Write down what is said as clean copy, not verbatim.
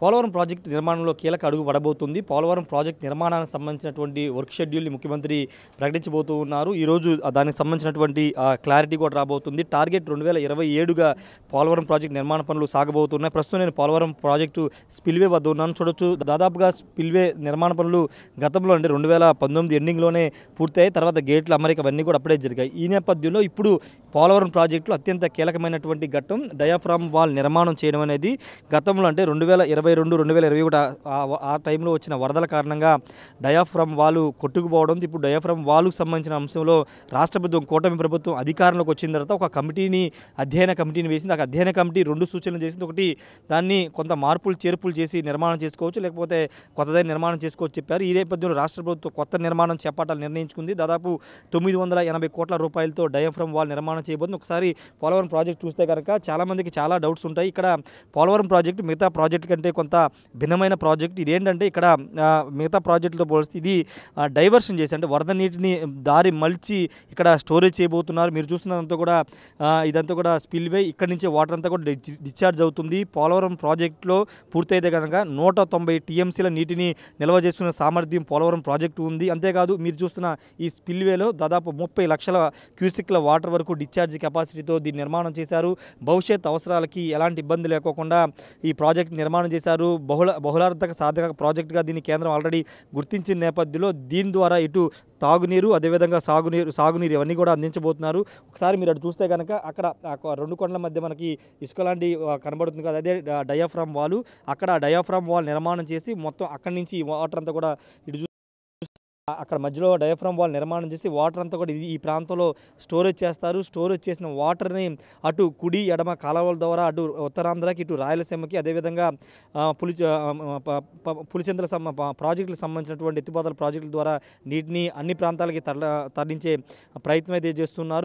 Polavaram project నిర్మాణంలో కీలక అడుగు పడబోతుంది. పోలవరం ప్రాజెక్టు నిర్మాణానికి సంబంధించినటువంటి వర్క్ షెడ్యూల్‌ని ముఖ్యమంత్రి ప్రకటించబోతూ ఉన్నారు. ఈరోజు దానికి సంబంధించినటువంటి క్లారిటీ కూడా రాబోతుంది. టార్గెట్ 2027గా పోలవరం ప్రాజెక్టు నిర్మాణ పనులు సాగబోతున్నాయి. ప్రస్తుతం నేను పోలవరం ప్రాజెక్టు స్పిల్‌వే వద్ద ఉన్నాను. చూడొచ్చు, దాదాపుగా స్పిల్‌వే నిర్మాణ పనులు గతంలో అంటే 2019 ఎండింగ్‌లోనే పూర్తయ్యాయి. తర్వాత గేట్ల అమరిక అవన్నీ కూడా అప్పుడే జరిగాయి. ఈ నేపథ్యంలో ఇప్పుడు పోలవరం ప్రాజెక్టులో అత్యంత కీలకమైనటువంటి ఘట్టం డయాఫ్రామ్ వాల్ నిర్మాణం చేయడం అనేది. గతంలో అంటే 2022, 2021 ఆ టైంలో వచ్చిన వరదల కారణంగా డయాఫ్రామ్ వాల్ కొట్టుకుపోవడం. ఇప్పుడు డయాఫ్రామ్ వాల్కు సంబంధించిన అంశంలో రాష్ట్ర ప్రభుత్వం, కూటమి ప్రభుత్వం అధికారంలోకి వచ్చిన తర్వాత ఒక అధ్యయన కమిటీని వేసింది. ఆ అధ్యయన కమిటీ 2 సూచనలు చేసింది. ఒకటి, దాన్ని కొంత మార్పులు చేర్పులు చేసి నిర్మాణం చేసుకోవచ్చు, లేకపోతే కొత్తదైన నిర్మాణం చేసుకోవచ్చు చెప్పారు. ఈ నేపథ్యంలో రాష్ట్ర ప్రభుత్వం కొత్త నిర్మాణం చేపట్టాలని నిర్ణయించుకుంది. దాదాపు 980 కోట్ల రూపాయలతో డయాఫ్రామ్ వాల్ నిర్మాణం చేయబోతుంది. ఒకసారి పోలవరం ప్రాజెక్ట్ చూస్తే కనుక చాలామందికి చాలా డౌట్స్ ఉంటాయి. ఇక్కడ పోలవరం ప్రాజెక్టు మిగతా ప్రాజెక్టు కంటే కొంత భిన్నమైన ప్రాజెక్ట్. ఇదేంటంటే ఇక్కడ మిగతా ప్రాజెక్టులతో పోలిస్తే ఇది డైవర్షన్ చేసి, అంటే వరద నీటిని దారి మలిచి ఇక్కడ స్టోరేజ్ చేయబోతున్నారు. మీరు చూస్తున్నంతా కూడా ఇదంతా కూడా స్పిల్వే. ఇక్కడి నుంచి వాటర్ అంతా కూడా డిశ్చార్జ్ అవుతుంది. పోలవరం ప్రాజెక్టులో పూర్తయితే కనుక 190 టీఎంసీల నీటిని నిల్వ చేసుకునే సామర్థ్యం పోలవరం ప్రాజెక్టు ఉంది. అంతేకాదు, మీరు చూస్తున్న ఈ స్పిల్వేలో దాదాపు 30 లక్షల క్యూసిక్ల వాటర్ వరకు డిశ్చార్జ్ కెపాసిటీతో దీన్ని నిర్మాణం చేశారు. భవిష్యత్ అవసరాలకి ఎలాంటి ఇబ్బంది లేకోకుండా ఈ ప్రాజెక్ట్ నిర్మాణం చేశారు. బహుళార్థక సాధక ప్రాజెక్టుగా దీన్ని కేంద్రం ఆల్రెడీ గుర్తించిన నేపథ్యంలో దీని ద్వారా ఇటు తాగునీరు, అదేవిధంగా సాగునీరు ఇవన్నీ కూడా అందించబోతున్నారు. ఒకసారి మీరు అటు చూస్తే కనుక అక్కడ 2 కొండల మధ్య మనకి ఇసుక లాంటి కనబడుతుంది కదా, అదే డయాఫ్రామ్ వాల్. అక్కడ డయాఫ్రామ్ వాల్ నిర్మాణం చేసి మొత్తం అక్కడి నుంచి వాటర్ అంతా కూడా ఇటు అక్కడ మధ్యలో డయాఫ్రామ్ వాల్ నిర్మాణం చేసి వాటర్ అంతా కూడా ఈ ప్రాంతంలో స్టోరేజ్ చేస్తారు. స్టోరేజ్ చేసిన వాటర్ని అటు కుడి ఎడమ కాలువల ద్వారా అటు ఉత్తరాంధ్రకి, ఇటు రాయలసీమకి, అదేవిధంగా పులిచెంతల ప్రాజెక్టులకు సంబంధించినటువంటి ఎత్తిపోతల ప్రాజెక్టుల ద్వారా నీటిని అన్ని ప్రాంతాలకి తరలించే ప్రయత్నం అయితే చేస్తున్నారు.